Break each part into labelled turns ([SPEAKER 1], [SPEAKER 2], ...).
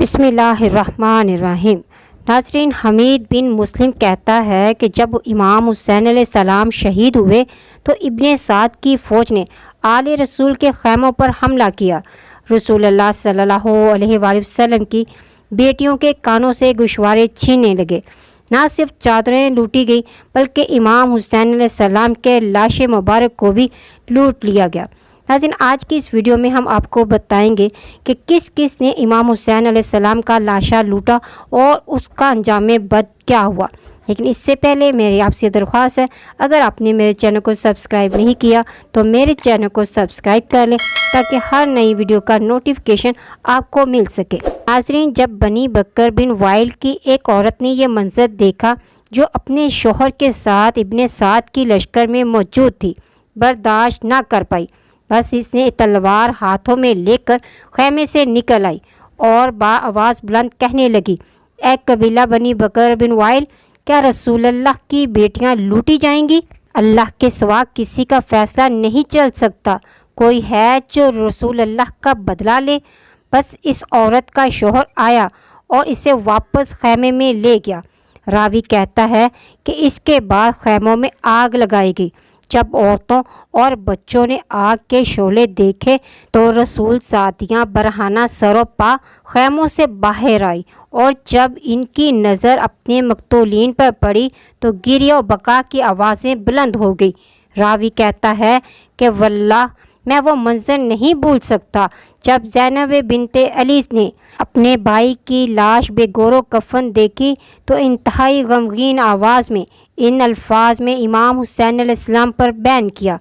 [SPEAKER 1] بسم اللہ الرحمن الرحیم۔ ناظرین، حمید بن مسلم کہتا ہے کہ جب امام حسین علیہ السلام شہید ہوئے تو ابن سعد کی فوج نے آل رسول کے خیموں پر حملہ کیا۔ رسول اللہ صلی اللہ علیہ وآلہ وسلم کی بیٹیوں کے کانوں سے گوشوارے چھیننے لگے۔ نہ صرف چادریں لوٹی گئی بلکہ امام حسین علیہ السلام کے لاش مبارک کو بھی لوٹ لیا گیا۔ ناظرین، آج کی اس ویڈیو میں ہم آپ کو بتائیں گے کہ کس کس نے امام حسین علیہ السلام کا لاشا لوٹا اور اس کا انجام بد کیا ہوا۔ لیکن اس سے پہلے میری آپ سے درخواست ہے، اگر آپ نے میرے چینل کو سبسکرائب نہیں کیا تو میرے چینل کو سبسکرائب کر لیں تاکہ ہر نئی ویڈیو کا نوٹیفیکیشن آپ کو مل سکے۔ ناظرین، جب بنی بکر بن وائل کی ایک عورت نے یہ منظر دیکھا جو اپنے شوہر کے ساتھ ابن سعد کی لشکر میں موجود تھی، برداشت نہ کر پائی۔ بس اس نے تلوار ہاتھوں میں لے کر خیمے سے نکل آئی اور آواز بلند کہنے لگی، اے قبیلہ بنی بکر بن وائل، کیا رسول اللہ کی بیٹیاں لوٹی جائیں گی؟ اللہ کے سوا کسی کا فیصلہ نہیں چل سکتا۔ کوئی ہے جو رسول اللہ کا بدلہ لے؟ بس اس عورت کا شوہر آیا اور اسے واپس خیمے میں لے گیا۔ راوی کہتا ہے کہ اس کے بعد خیموں میں آگ لگائی گئی۔ جب عورتوں اور بچوں نے آگ کے شعلے دیکھے تو رسول ذاتیاں برہنہ سر و پا خیموں سے باہر آئی، اور جب ان کی نظر اپنے مقتولین پر پڑی تو گریہ و بکا کی آوازیں بلند ہو گئی۔ راوی کہتا ہے کہ واللہ میں وہ منظر نہیں بھول سکتا جب زینب بنت علی نے اپنے بھائی کی لاش بے گور و کفن دیکھی تو انتہائی غمگین آواز میں ان الفاظ میں امام حسین علیہ السلام پر بیان کیا،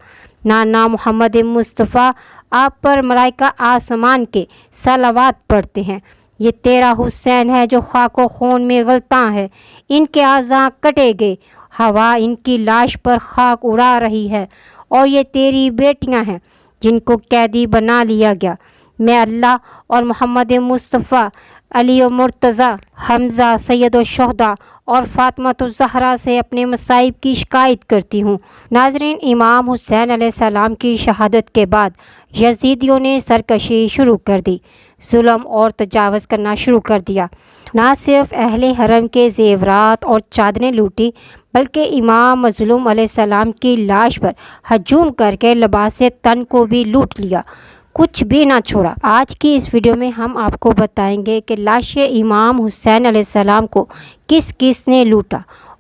[SPEAKER 1] نانا محمد مصطفیٰ، آپ پر ملائکہ آسمان کے صلوات پڑھتے ہیں۔ یہ تیرا حسین ہے جو خاک و خون میں غلطاں ہے، ان کے اعضاء کٹے گئے، ہوا ان کی لاش پر خاک اڑا رہی ہے، اور یہ تیری بیٹیاں ہیں جن کو قیدی بنا لیا گیا۔ میں اللہ اور محمد مصطفیٰ، علی و مرتضیٰ، حمزہ سید الشہداء اور فاطمہ الزہرا سے اپنے مصائب کی شکایت کرتی ہوں۔ ناظرین، امام حسین علیہ السلام کی شہادت کے بعد یزیدیوں نے سرکشی شروع کر دی، ظلم اور تجاوز کرنا شروع کر دیا۔ نہ صرف اہل حرم کے زیورات اور چادریں لوٹی بلکہ امام مظلوم علیہ السلام کی لاش پر ہجوم کر کے لباس تن کو بھی لوٹ لیا، کچھ بھی نہ چھوڑا۔ آج کی اس ویڈیو میں ہم آپ کو بتائیں گے کہ لاش امام حسین علیہ السلام کو کس کس نے لوٹا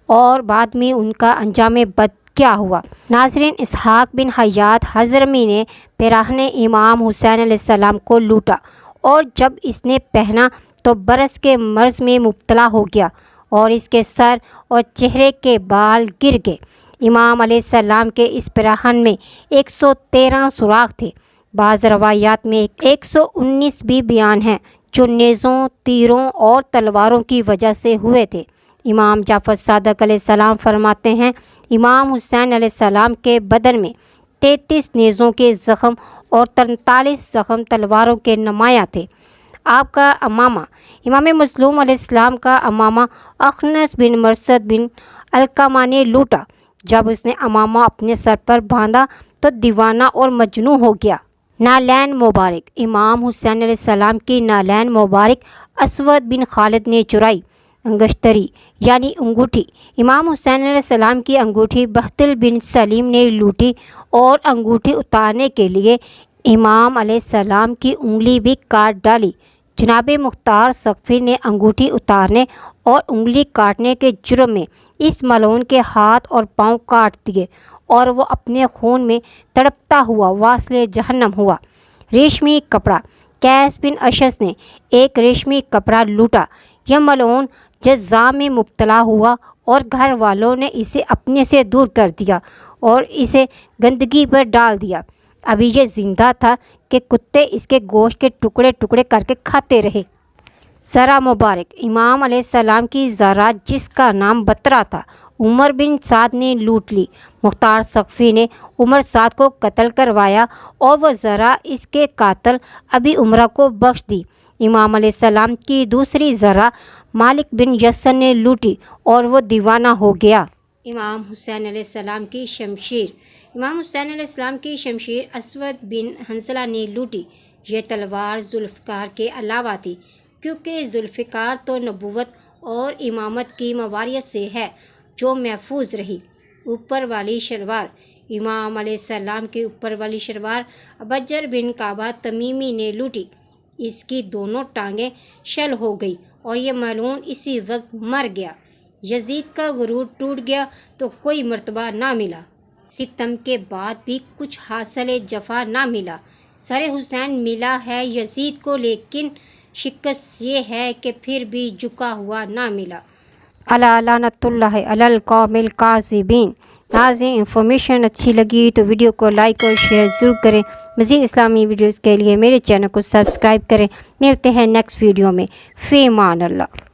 [SPEAKER 1] اور بعد میں ان کا انجام بد کیا ہوا۔ ناظرین، اسحاق بن حیات حضرمی نے پیراہن امام حسین علیہ السلام کو لوٹا، اور جب اس نے پہنا تو برس کے مرض میں مبتلا ہو گیا اور اس کے سر اور چہرے کے بال گر گئے۔ امام علیہ السلام کے اس پیراہن میں 113 سوراخ تھے۔ بعض روایات میں 119 بھی بیان ہیں جو نیزوں، تیروں اور تلواروں کی وجہ سے ہوئے تھے۔ امام جعفر صادق علیہ السلام فرماتے ہیں، امام حسین علیہ السلام کے بدن میں 33 نیزوں کے زخم اور 43 زخم تلواروں کے نمایاں تھے۔ آپ کا امامہ، امام مظلوم علیہ السلام کا امامہ اخنس بن مرثد بن علقمہ نے لوٹا۔ جب اس نے امامہ اپنے سر پر باندھا تو دیوانہ اور مجنون ہو گیا۔ نالین مبارک، امام حسین علیہ السلام کی نالین مبارک اسود بن خالد نے چرائی۔ انگشتری یعنی انگوٹھی، امام حسین علیہ السلام کی انگوٹھی بہتل بن سلیم نے لوٹی، اور انگوٹھی اتارنے کے لیے امام علیہ السلام کی انگلی بھی کاٹ ڈالی۔ جناب مختار سقفی نے انگوٹھی اتارنے اور انگلی کاٹنے کے جرم میں اس ملعون کے ہاتھ اور پاؤں کاٹ دیے، اور وہ اپنے خون میں تڑپتا ہوا واصل جہنم ہوا۔ ریشمی کپڑا، قیس بن اشعث نے ایک ریشمی کپڑا لوٹا۔ یہ ملعون جزام میں مبتلا ہوا اور گھر والوں نے اسے اپنے سے دور کر دیا اور اسے گندگی پر ڈال دیا۔ ابھی یہ زندہ تھا کہ کتے اس کے گوشت کے ٹکڑے ٹکڑے کر کے کھاتے رہے۔ زرہ مبارک، امام علیہ السلام کی زرہ جس کا نام بطرہ تھا، عمر بن سعد نے لوٹ لی۔ مختار سقفی نے عمر سعد کو قتل کروایا اور وہ زرہ اس کے قاتل ابی عمرہ کو بخش دی۔ امام علیہ السلام کی دوسری زرہ مالک بن یسن نے لوٹی اور وہ دیوانہ ہو گیا۔ امام حسین علیہ السلام کی شمشیر، امام حسین علیہ السلام کی شمشیر اسود بن حنظلہ نے لوٹی۔ یہ تلوار ذوالفقار کے علاوہ تھی۔ کیونکہ ذوالفقار تو نبوت اور امامت کی مواریت سے ہے جو محفوظ رہی۔ اوپر والی شلوار، امام علیہ السلام کی اوپر والی شلوار ابجر بن کعبہ تمیمی نے لوٹی، اس کی دونوں ٹانگیں شل ہو گئی اور یہ ملعون اسی وقت مر گیا۔ یزید کا غرور ٹوٹ گیا تو کوئی مرتبہ نہ ملا، ستم کے بعد بھی کچھ حاصل جفا نہ ملا۔ سر حسین ملا ہے یزید کو، لیکن شکست یہ ہے کہ پھر بھی جھکا ہوا نہ ملا۔ الا لعنت اللہ علی القوم الکاذبین۔ ناظرین، انفارمیشن اچھی لگی تو ویڈیو کو لائک اور شیئر ضرور کریں۔ مزید اسلامی ویڈیوز کے لیے میرے چینل کو سبسکرائب کریں۔ ملتے ہیں نیکسٹ ویڈیو میں۔ فی امان اللہ۔